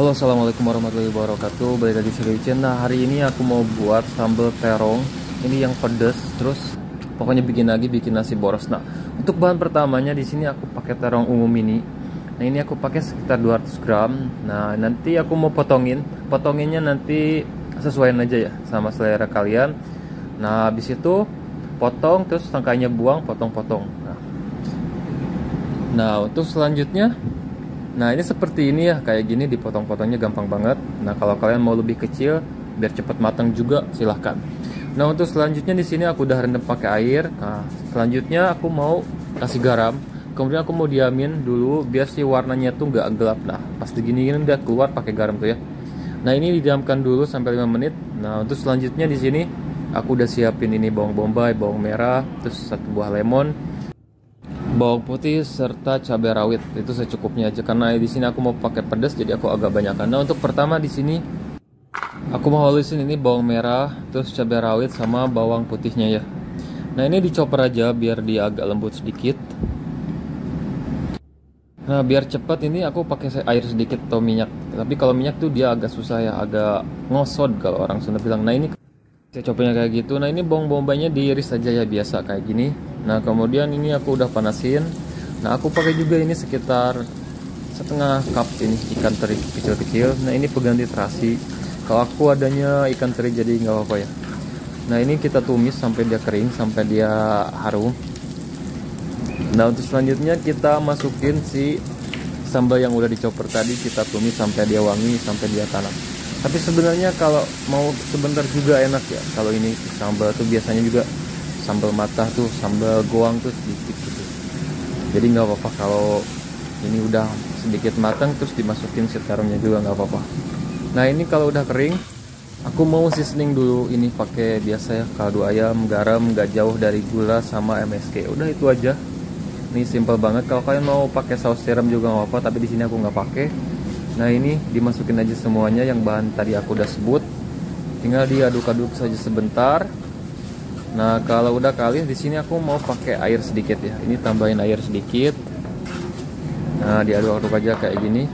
Halo, assalamualaikum warahmatullahi wabarakatuh. Balik lagi di channel. Nah, hari ini aku mau buat sambal terong. Ini yang pedas, terus pokoknya bikin nasi boros. Nah, untuk bahan pertamanya di sini aku pakai terong umum ini. Nah, ini aku pakai sekitar 200 gram. Nah, nanti aku mau potonginnya nanti sesuaiin aja ya sama selera kalian. Nah, habis itu potong, terus tangkainya buang, potong-potong. Nah, untuk selanjutnya, nah ini seperti ini ya, kayak gini dipotong-potongnya gampang banget. Nah, kalau kalian mau lebih kecil biar cepat matang juga silahkan. Nah, untuk selanjutnya di sini aku udah rendam pakai air. Nah, selanjutnya aku mau kasih garam. Kemudian aku mau diamin dulu biar si warnanya tuh nggak gelap. Nah, pas digini udah keluar pakai garam tuh ya. Nah, ini didiamkan dulu sampai 5 menit. Nah, untuk selanjutnya di sini aku udah siapin ini bawang bombay, bawang merah, terus 1 buah lemon, bawang putih serta cabai rawit. Itu secukupnya aja karena di sini aku mau pakai pedas jadi aku agak banyakkan. Nah, untuk pertama di sini aku mau halusin ini bawang merah, terus cabai rawit sama bawang putihnya ya. Nah, ini dicoper aja biar dia agak lembut sedikit. Nah, biar cepat ini aku pakai air sedikit atau minyak. Tapi kalau minyak tuh dia agak susah ya, agak ngosot kalau orang Sunda bilang. Nah, ini saya copanya kayak gitu. Nah, ini bawang bombaynya diiris aja ya biasa kayak gini. Nah, kemudian ini aku udah panasin. Nah, aku pakai juga ini sekitar setengah cup ini ikan teri kecil-kecil. Nah, ini pengganti terasi. Kalau aku adanya ikan teri jadi nggak apa-apa ya. Nah, ini kita tumis sampai dia kering, sampai dia harum. Nah, untuk selanjutnya kita masukin si sambal yang udah dicoper tadi, kita tumis sampai dia wangi, sampai dia tanam. Tapi sebenarnya kalau mau sebentar juga enak ya. Kalau ini sambal tuh biasanya juga sambal matah tuh, sambal goang tuh sedikit gitu. Jadi nggak apa-apa kalau ini udah sedikit matang terus dimasukin si terongnya juga nggak apa-apa. Nah, ini kalau udah kering, aku mau seasoning dulu. Ini pakai biasa ya, kaldu ayam, garam, nggak jauh dari gula sama MSG. Udah itu aja. Ini simple banget. Kalau kalian mau pakai saus tiram juga nggak apa-apa, tapi di sini aku nggak pakai. Nah, ini dimasukin aja semuanya yang bahan tadi aku udah sebut. Tinggal diaduk-aduk saja sebentar. Nah, kalau udah kali di sini aku mau pakai air sedikit ya. Ini tambahin air sedikit. Nah, diaduk-aduk aja kayak gini.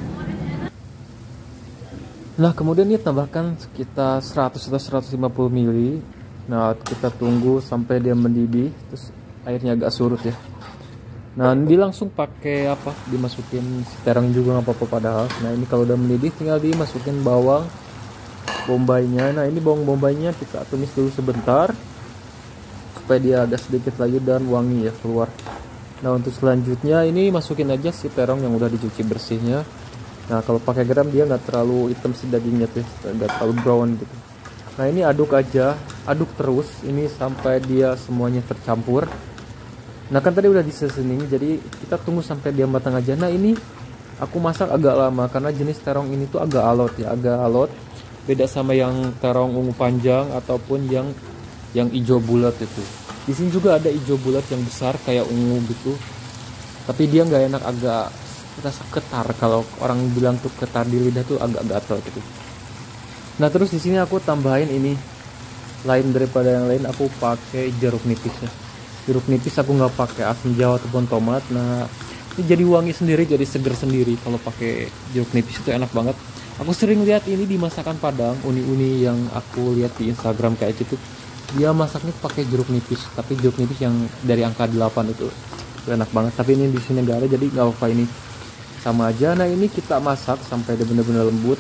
Nah, kemudian ini tambahkan sekitar 100 atau 150 ml. Nah, kita tunggu sampai dia mendidih, terus airnya agak surut ya. Nah, ini langsung pakai apa? Dimasukin terong juga nggak apa-apa padahal. Nah, ini kalau udah mendidih tinggal dimasukin bawang bombaynya. Nah, ini bawang bombaynya kita tumis dulu sebentar supaya dia agak sedikit lagi dan wangi ya keluar. Nah, untuk selanjutnya ini masukin aja si terong yang udah dicuci bersihnya. Nah, kalau pakai garam dia nggak terlalu hitam si dagingnya tuh, nggak terlalu brown gitu. Nah, ini aduk aja, aduk terus ini sampai dia semuanya tercampur. Nah, kan tadi udah di seasoning, jadi kita tunggu sampai dia matang aja. Nah, ini aku masak agak lama karena jenis terong ini tuh agak alot ya, agak alot. Beda sama yang terong ungu panjang ataupun yang hijau bulat itu. Di sini juga ada hijau bulat yang besar kayak ungu gitu. Tapi dia nggak enak, agak rasa ketar. Kalau orang bilang tuh ketar di lidah tuh agak gatal gitu. Nah, terus di sini aku tambahin ini, lain daripada yang lain aku pakai jeruk nipis ya. Jeruk nipis aku nggak pakai asam jawa ataupun tomat. Nah, ini jadi wangi sendiri, jadi seger sendiri kalau pakai jeruk nipis itu enak banget. Aku sering lihat ini di masakan Padang, uni-uni yang aku lihat di Instagram kayak gitu. Dia masaknya pakai jeruk nipis, tapi jeruk nipis yang dari angka 8 itu enak banget. Tapi ini di sini nggak ada, jadi nggak apa-apa, ini sama aja. Nah, ini kita masak sampai dia benar-benar lembut,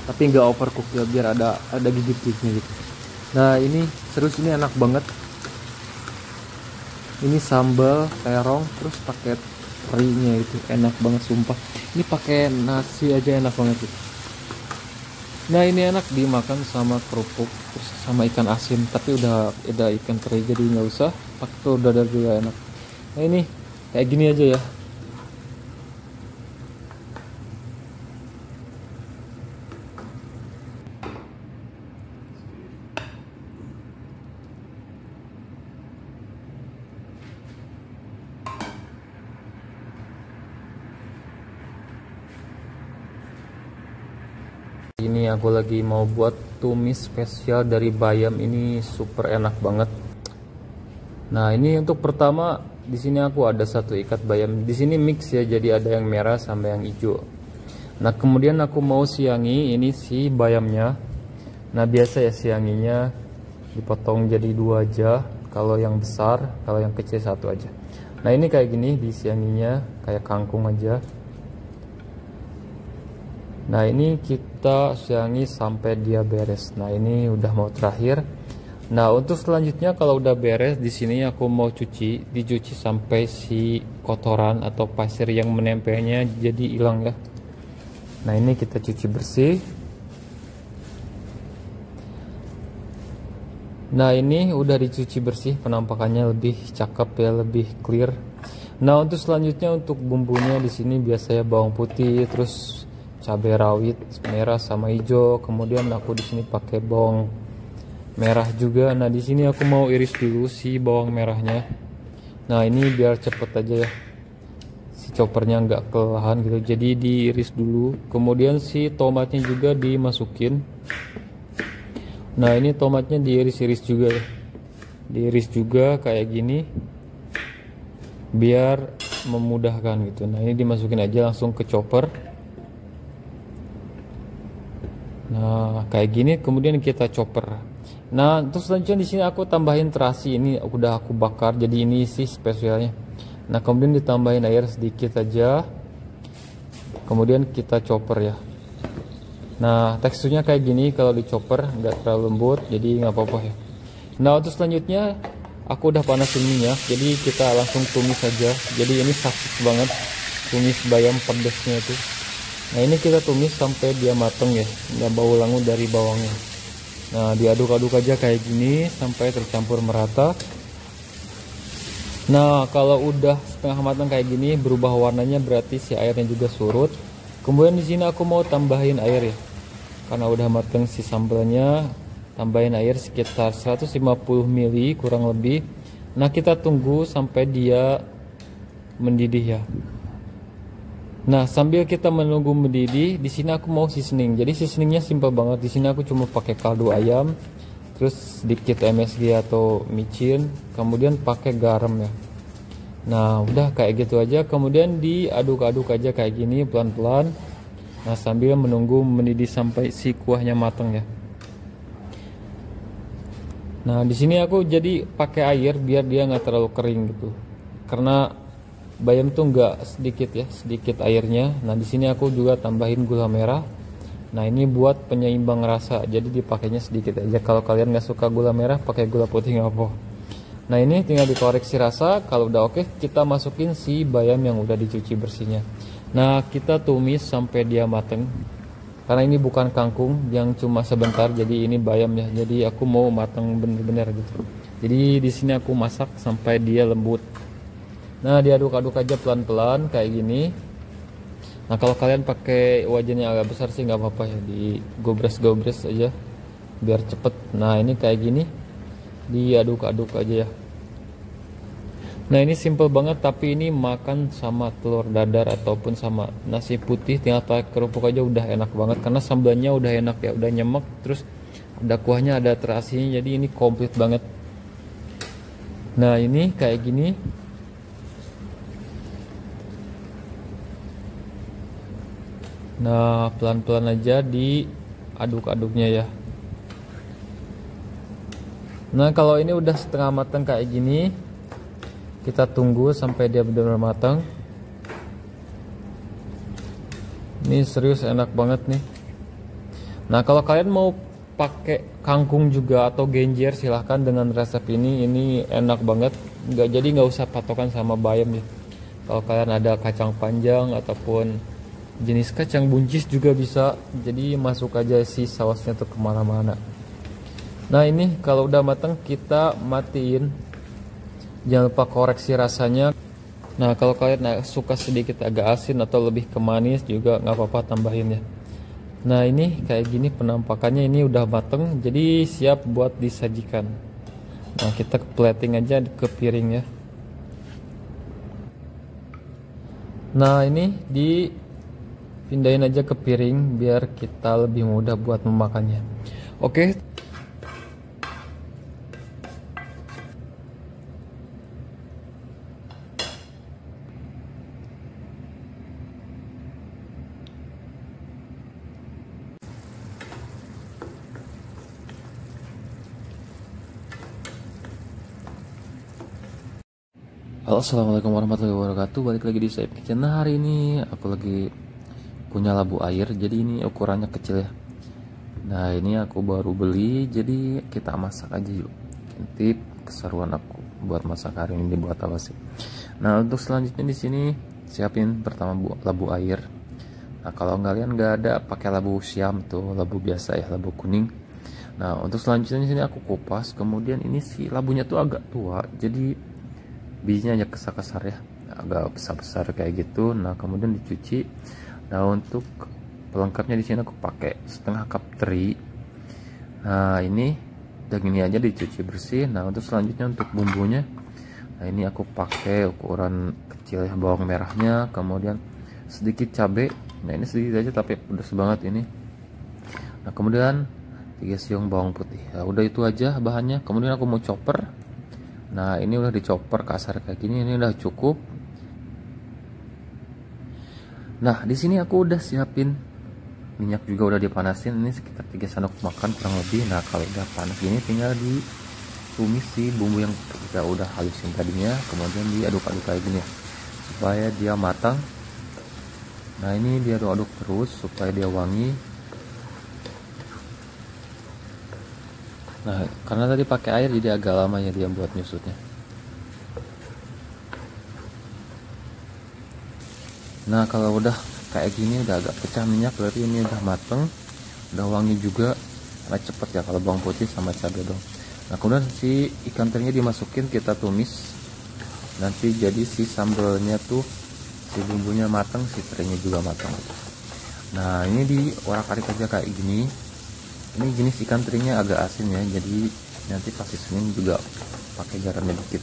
tapi nggak overcook ya, biar ada gigit-gigitnya gitu. Nah, ini terus ini enak banget. Ini sambal terong terus pakai terinya itu enak banget sumpah. Ini pakai nasi aja enak banget gitu. Nah, ini enak dimakan sama kerupuk terus sama ikan asin, tapi udah ada ikan teri jadi nggak usah pakai telur dadar juga enak. Nah, ini kayak gini aja ya. Ini aku lagi mau buat tumis spesial dari bayam, ini super enak banget. Nah, ini untuk pertama di sini aku ada 1 ikat bayam. Di sini mix ya, jadi ada yang merah sama yang hijau. Nah kemudian aku mau siangi ini si bayamnya. Nah biasa ya sianginya dipotong jadi 2 aja, kalau yang besar, kalau yang kecil 1 aja. Nah ini kayak gini disianginya kayak kangkung aja. Nah ini kita siangi sampai dia beres. Nah ini udah mau terakhir. Nah untuk selanjutnya kalau udah beres di sini aku mau dicuci sampai si kotoran atau pasir yang menempelnya jadi hilang ya. Nah ini kita cuci bersih. Nah ini udah dicuci bersih, penampakannya lebih cakep ya, lebih clear. Nah untuk selanjutnya untuk bumbunya di sini biasanya bawang putih, terus cabai rawit merah sama hijau. Kemudian aku di sini pakai bawang merah juga. Nah di sini aku mau iris dulu si bawang merahnya. Nah ini biar cepet aja ya, si choppernya nggak kelelahan gitu, jadi diiris dulu. Kemudian si tomatnya juga dimasukin. Nah ini tomatnya diiris-iris juga ya, diiris juga kayak gini biar memudahkan gitu. Nah ini dimasukin aja langsung ke chopper. Nah kayak gini kemudian kita chopper. Nah terus selanjutnya di sini aku tambahin terasi, ini udah aku bakar, jadi ini sih spesialnya. Nah kemudian ditambahin air sedikit aja, kemudian kita chopper ya. Nah teksturnya kayak gini kalau di chopper, nggak terlalu lembut, jadi nggak apa-apa ya. Nah untuk selanjutnya aku udah panasin minyak, jadi kita langsung tumis aja. Jadi ini sakit banget tumis bayam pedesnya itu. Nah ini kita tumis sampai dia mateng ya, nggak bau langu dari bawangnya. Nah diaduk-aduk aja kayak gini sampai tercampur merata. Nah kalau udah setengah matang kayak gini berubah warnanya, berarti si airnya juga surut. Kemudian di sini aku mau tambahin air ya, karena udah mateng si sambalnya. Tambahin air sekitar 150 ml kurang lebih. Nah kita tunggu sampai dia mendidih ya. Nah sambil kita menunggu mendidih, di sini aku mau seasoning. Jadi seasoningnya simpel banget. Di sini aku cuma pakai kaldu ayam, terus sedikit MSG atau micin, kemudian pakai garam ya. Nah udah kayak gitu aja. Kemudian diaduk-aduk aja kayak gini pelan-pelan. Nah sambil menunggu mendidih sampai si kuahnya matang ya. Nah di sini aku jadi pakai air biar dia nggak terlalu kering gitu, karena bayam tuh nggak sedikit ya, sedikit airnya. Nah di sini aku juga tambahin gula merah. Nah ini buat penyeimbang rasa, jadi dipakainya sedikit aja. Kalau kalian nggak suka gula merah, pakai gula putih nggak apa. Nah ini tinggal dikoreksi rasa. Kalau udah oke, kita masukin si bayam yang udah dicuci bersihnya. Nah kita tumis sampai dia mateng, karena ini bukan kangkung yang cuma sebentar, jadi ini bayam ya. Jadi aku mau mateng bener-bener gitu. Jadi di sini aku masak sampai dia lembut. Nah diaduk-aduk aja pelan-pelan kayak gini. Nah kalau kalian pakai wajan yang agak besar sih nggak apa-apa ya, digobres-gobres aja biar cepet. Nah ini kayak gini diaduk-aduk aja ya. Nah ini simple banget, tapi ini makan sama telur dadar ataupun sama nasi putih tinggal pakai kerupuk aja udah enak banget, karena sambalnya udah enak ya, udah nyemek, terus ada kuahnya, ada terasinya, jadi ini komplit banget. Nah ini kayak gini. Nah pelan-pelan aja diaduk-aduknya ya. Nah kalau ini udah setengah matang kayak gini, kita tunggu sampai dia benar-benar matang. Ini serius enak banget nih. Nah kalau kalian mau pakai kangkung juga atau genjer, silahkan dengan resep ini enak banget. Nggak usah patokan sama bayam ya. Kalau kalian ada kacang panjang ataupun jenis kacang buncis juga bisa, jadi masuk aja si sausnya tuh kemana-mana. Nah ini kalau udah matang kita matiin. Jangan lupa koreksi rasanya. Nah kalau kalian suka sedikit agak asin atau lebih ke manis juga nggak apa-apa, tambahin ya. Nah ini kayak gini penampakannya, ini udah mateng, jadi siap buat disajikan. Nah kita plating aja ke piring ya. Nah ini dipindahin aja ke piring biar kita lebih mudah buat memakannya. Oke. Halo, assalamualaikum warahmatullahi wabarakatuh. Balik lagi di Saib Kitchen. Nah, hari ini aku lagi punya labu air. Jadi ini ukurannya kecil ya. Nah, ini aku baru beli. Jadi kita masak aja yuk. Intip keseruan aku buat masak hari ini buat apa sih? Nah, untuk selanjutnya di sini siapin pertama labu air. Nah, kalau kalian nggak ada, pakai labu siam tuh, labu biasa ya, labu kuning. Nah, untuk selanjutnya di sini aku kupas. Kemudian ini si labunya tuh agak tua. Jadi bijinya hanya kesar-kesar ya, agak besar-besar kayak gitu. Nah, kemudian dicuci. Nah, untuk pelengkapnya di sini aku pakai setengah cup teri. Nah, ini daging ini aja dicuci bersih. Nah, untuk selanjutnya untuk bumbunya, nah ini aku pakai ukuran kecil ya, bawang merahnya, kemudian sedikit cabai. Nah, ini sedikit aja tapi pedas banget ini. Nah, kemudian 3 siung bawang putih. Nah, udah itu aja bahannya. Kemudian aku mau chopper. Nah, ini udah dicoper kasar kayak gini, ini udah cukup. Nah, di sini aku udah siapin minyak juga udah dipanasin. Ini sekitar 3 sendok makan kurang lebih. Nah, kalau udah panas gini tinggal ditumis si bumbu yang kita udah halusin tadinya, kemudian diaduk-aduk kayak gini ya, supaya dia matang. Nah, ini diaduk-aduk terus supaya dia wangi. Nah, karena tadi pakai air jadi agak lama ya dia buat nyusutnya. Nah, kalau udah kayak gini udah agak pecah minyak, berarti ini udah mateng, udah wangi juga. Karena cepet ya kalau bawang putih sama cabai dong. Nah, kemudian si ikan terinya dimasukin, kita tumis. Nanti jadi si sambalnya tuh, si bumbunya mateng, si terinya juga mateng. Nah, ini diorak-arik aja kayak gini. Ini jenis ikan terinya agak asin ya, jadi nanti pas senin juga pakai garamnya dikit.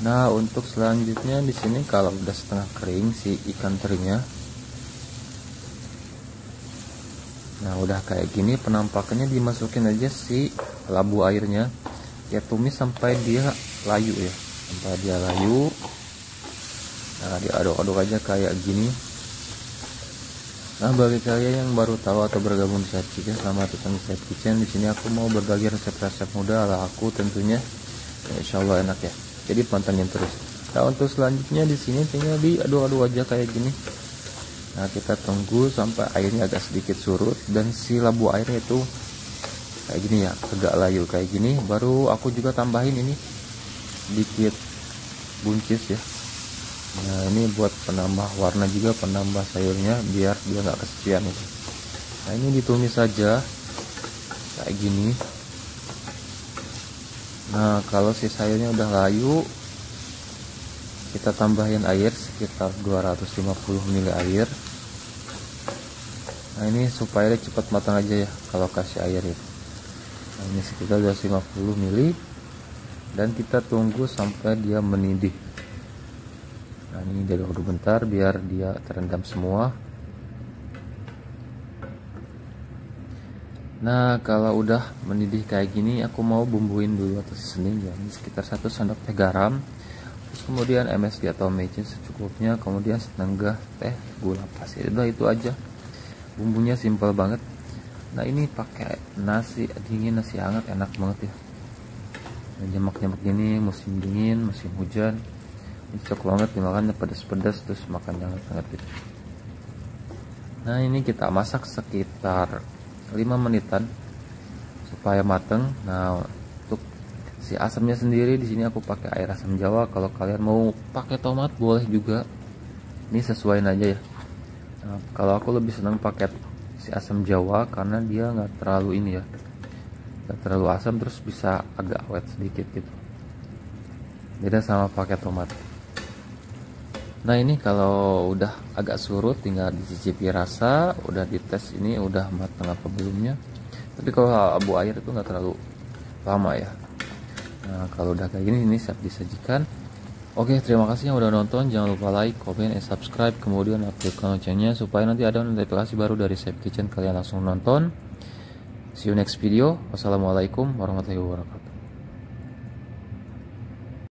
Nah, untuk selanjutnya di sini kalau udah setengah kering si ikan terinya, nah udah kayak gini penampakannya, dimasukin aja si labu airnya, ya tumis sampai dia layu ya, sampai dia layu. Nah, diaduk-aduk aja kayak gini. Nah, bagi kalian yang baru tahu atau bergabung di Saib Kitchen, selamat datang di Saib Kitchen. Di sini aku mau berbagi resep-resep mudah ala aku tentunya. Ya, insya Allah enak ya. Jadi pantengin terus. Nah, untuk selanjutnya di sini tinggal diaduk-aduk aja kayak gini. Nah, kita tunggu sampai airnya agak sedikit surut dan si labu airnya itu kayak gini ya, agak layu kayak gini. Baru aku juga tambahin ini sedikit buncis ya. Nah, ini buat penambah warna juga, penambah sayurnya biar dia nggak kesepian itu. Nah, ini ditumis saja kayak gini. Nah, kalau si sayurnya udah layu, kita tambahin air sekitar 250 ml air. Nah, ini supaya dia cepat matang aja ya kalau kasih air itu. Nah, ini sekitar 250 ml dan kita tunggu sampai dia mendidih. Nah, ini diaduk dulu bentar biar dia terendam semua. Nah, kalau udah mendidih kayak gini, aku mau bumbuin dulu atau seasoning ya. Ini sekitar 1 sendok teh garam. Terus kemudian MSG atau mecin secukupnya, kemudian setengah teh gula pasir. Udah itu aja. Bumbunya simpel banget. Nah, ini pakai nasi dingin, nasi hangat, enak banget ya. Nyemak-nyemak gini musim dingin, musim hujan. Ini cocok banget dimakannya pedas-pedas, terus makan hangat-hangat gitu. Nah, ini kita masak sekitar 5 menitan supaya mateng. Nah, untuk si asamnya sendiri di sini aku pakai air asam jawa. Kalau kalian mau pakai tomat boleh juga. Ini sesuaiin aja ya. Nah, kalau aku lebih senang pakai si asam jawa karena dia nggak terlalu ini ya, nggak terlalu asam, terus bisa agak awet sedikit gitu. Beda sama pakai tomat. Nah, ini kalau udah agak surut tinggal dicicipi rasa, udah dites ini udah matang apa belumnya. Tapi kalau abu air itu nggak terlalu lama ya. Nah, kalau udah kayak gini ini siap disajikan. Oke, terima kasih yang udah nonton. Jangan lupa like, comment, and subscribe. Kemudian aktifkan loncengnya supaya nanti ada notifikasi baru dari Saib Kitchen, kalian langsung nonton. See you next video. Wassalamualaikum warahmatullahi wabarakatuh.